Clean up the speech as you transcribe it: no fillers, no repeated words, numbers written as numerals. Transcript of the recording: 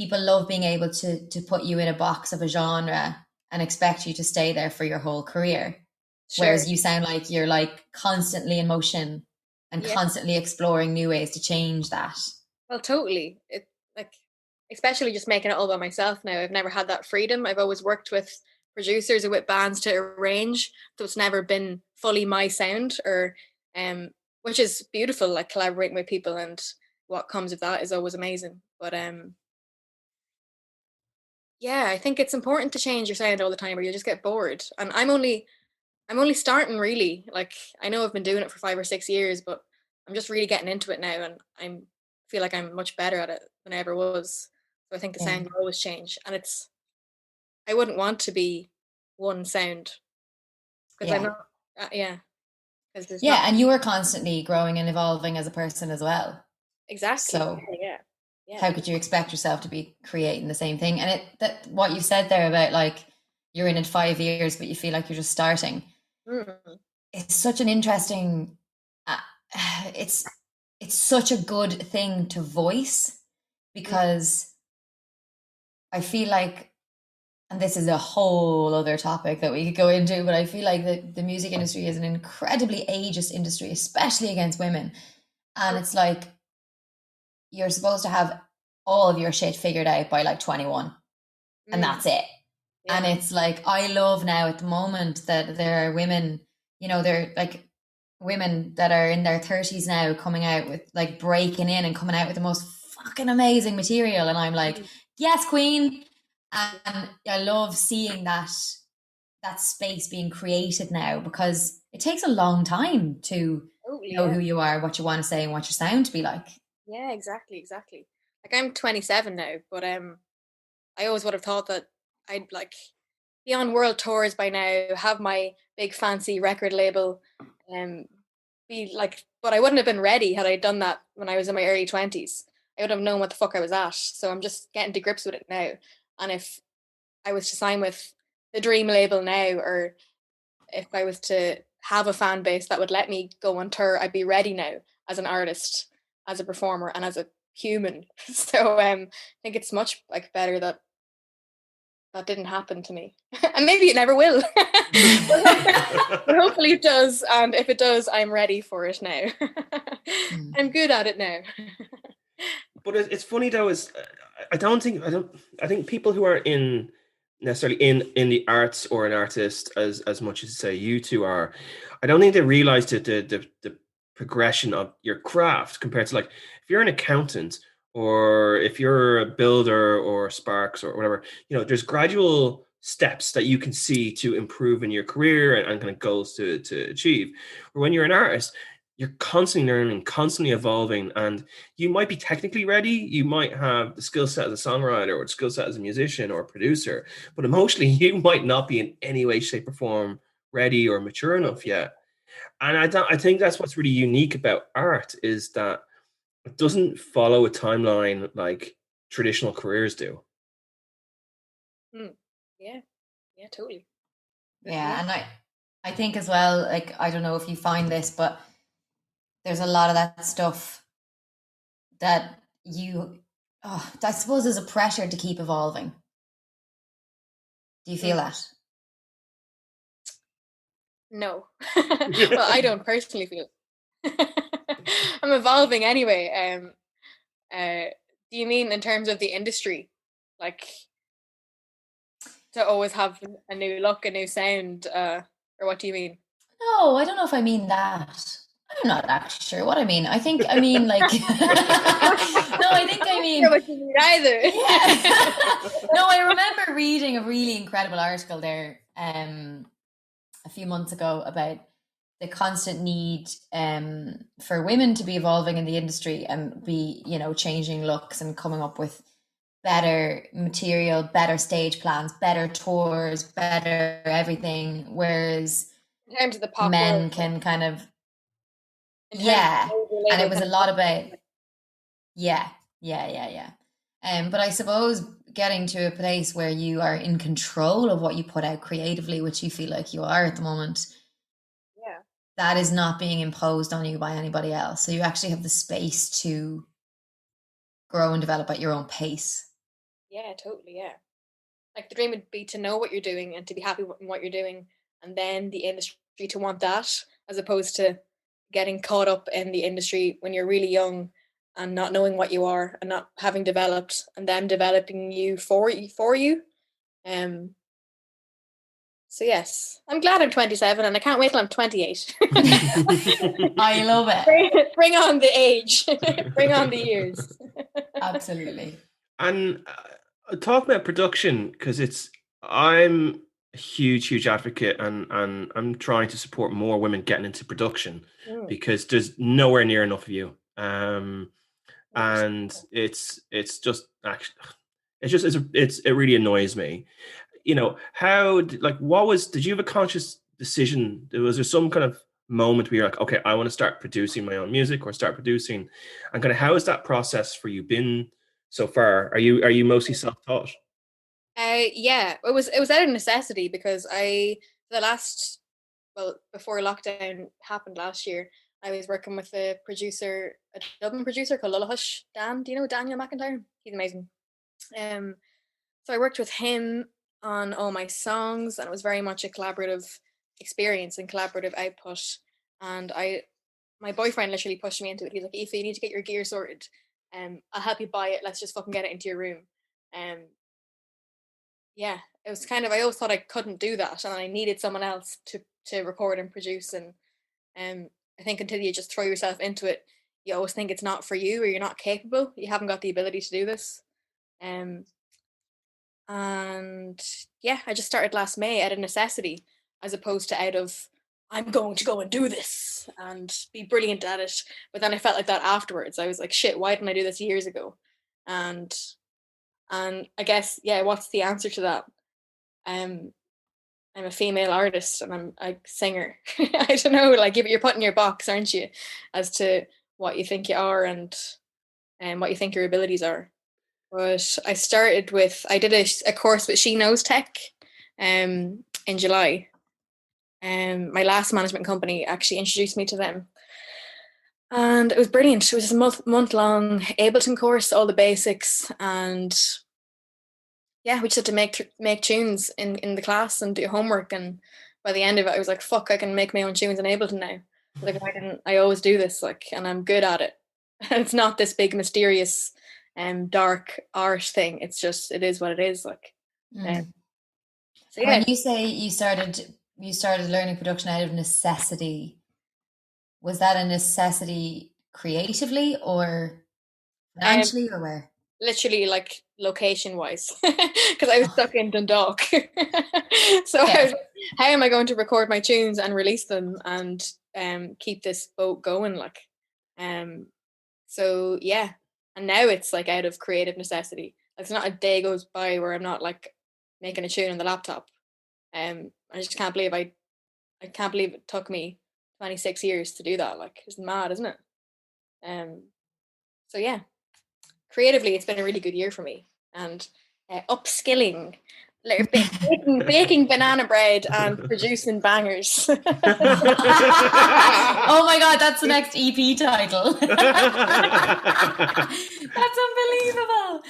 people love being able to put you in a box of a genre and expect you to stay there for your whole career. Sure. Whereas you sound like you're like constantly in motion and Yeah. constantly exploring new ways to change that. Well, totally. It like especially just making it all by myself now. I've never had that freedom. I've always worked with producers or with bands to arrange, so it's never been fully my sound or um which is beautiful, like collaborating with people and what comes of that is always amazing. But yeah, I think it's important to change your sound all the time or you'll just get bored. And I'm only starting really. Like I know I've been doing it for 5 or 6 years, but I'm just really getting into it now, and I feel like I'm much better at it than I ever was. So I think the Yeah. sound will always change, and I wouldn't want to be one sound because I'm Yeah. not. Yeah, because there's Yeah. not And you are constantly growing and evolving as a person as well. exactly. So Yeah, yeah, how could you expect yourself to be creating the same thing? And that what you said there about like you're in it 5 years, but you feel like you're just starting. mm, It's such an interesting. Uh, it's it's such a good thing to voice mm, because I feel like, and this is a whole other topic that we could go into, but I feel like the music industry is an incredibly ageist industry, especially against women. And mm, it's like you're supposed to have all of your shit figured out by like 21, and mm, that's it. And yeah, it's like, I love now at the moment that there are women, they're like women that are in their 30s now coming out with like breaking in and coming out with the most fucking amazing material. And I'm like, mm, yes, queen. And I love seeing that space being created now because it takes a long time to totally, know yeah, who you are, what you want to say, and what your sound to be like. yeah, exactly, exactly. Like I'm 27 now, but I always would have thought that I'd like be on world tours by now, have my big fancy record label, um, be like, but I wouldn't have been ready had I done that when I was in my early 20s. I would have known what the fuck I was at. So I'm just getting to grips with it now. And if I was to sign with the dream label now, or if I was to have a fan base that would let me go on tour, I'd be ready now as an artist, as a performer, and as a human. So I think it's much like better that that didn't happen to me. And maybe it never will. But hopefully it does. And if it does, I'm ready for it now. Mm. I'm good at it now. But it's funny though, is I think people who are in necessarily in the arts or an artist as much as say you two are, I don't think they realize that the progression of your craft compared to like if you're an accountant or if you're a builder or sparks or whatever, there's gradual steps that you can see to improve in your career and kind of goals to achieve. But when you're an artist, you're constantly learning, constantly evolving, and you might be technically ready. You might have the skill set as a songwriter or the skill set as a musician or a producer, but emotionally, you might not be in any way, shape, or form ready or mature enough yet. And I think that's what's really unique about art is that it doesn't follow a timeline like traditional careers do. Hmm. Yeah, yeah, totally. Yeah, Yeah. and I think as well, like I don't know if you find this, but there's a lot of that stuff that I suppose there's a pressure to keep evolving. Do you feel Hmm. that? No. Well, I don't personally feel I'm evolving anyway. Do you mean in terms of the industry? Like to always have a new look, a new sound, or what do you mean? No, I don't know if I mean that. I'm not actually sure what I mean. I mean like no, I think I I'm not sure mean what you mean either. yeah. No, I remember reading a really incredible article there a few months ago about the constant need for women to be evolving in the industry and be, changing looks and coming up with better material, better stage plans, better tours, better everything. Whereas In terms of the pop world, men can kind of, in terms of the yeah. major And it label was kind a of lot pop about, world. yeah, yeah, yeah, yeah. But I suppose getting to a place where you are in control of what you put out creatively, which you feel like you are at the moment, Yeah. that is not being imposed on you by anybody else. So you actually have the space to grow and develop at your own pace. Yeah, totally. Yeah. Like the dream would be to know what you're doing and to be happy with what you're doing, and then the industry to want that, as opposed to getting caught up in the industry when you're really young and not knowing what you are and not having developed, and them developing you for you. Um. So yes, I'm glad I'm 27, and I can't wait till I'm 28. I love it. Bring on the age, bring on the years. Absolutely. And talk about production, because I'm a huge advocate, and I'm trying to support more women getting into production because there's nowhere near enough of you. And it's just actually it really annoys me. You know, did you have a conscious decision? Was there some kind of moment where you're like, okay, I want to start producing my own music or start producing, and kind of how has that process for you been so far? Are you mostly self-taught? Yeah, it was out of necessity because the last well before lockdown happened last year, I was working with a Dublin producer called Hush. Dan, do you know Daniel McIntyre? He's amazing. Um, so I worked with him on all my songs, and it was very much a collaborative experience and collaborative output. And my boyfriend literally pushed me into it. He's like, "Aoife, you need to get your gear sorted. I'll help you buy it. Let's just fucking get it into your room." Um, yeah, it was kind of, I always thought I couldn't do that, and I needed someone else to record and produce. And I think until you just throw yourself into it, you always think it's not for you, or you're not capable. You haven't got the ability to do this. Um, and yeah, I just started last May out of necessity, as opposed to out of I'm going to go and do this and be brilliant at it. But then I felt like that afterwards. I was like, shit, why didn't I do this years ago? And I guess, yeah, what's the answer to that? I'm a female artist and I'm a singer. I don't know, like you're put in your box, aren't you, as to what you think you are and what you think your abilities are. But I did a course with She Knows Tech in July. My last management company actually introduced me to them. And it was brilliant. It was a month long Ableton course, all the basics, and yeah, we just had to make tunes in the class and do homework. And by the end of it, I was like, "Fuck, I can make my own tunes in Ableton now." Like, why didn't I always do this? Like, and I'm good at it. It's not this big mysterious, dark art thing. It's just it is what it is. Like, so yeah. When you say you started learning production out of necessity, was that a necessity creatively or financially, or where? Literally, like location wise, because I was stuck in Dundalk. So Yeah. I was, how am I going to record my tunes and release them and keep this boat going? Like, so yeah, and now it's like out of creative necessity. It's not a day goes by where I'm not like making a tune on the laptop. I just can't believe I can't believe it took me 26 years to do that. Like, it's mad, isn't it? So yeah, creatively, it's been a really good year for me, and upskilling, like baking banana bread and producing bangers. Oh my god, that's the next EP title. That's unbelievable.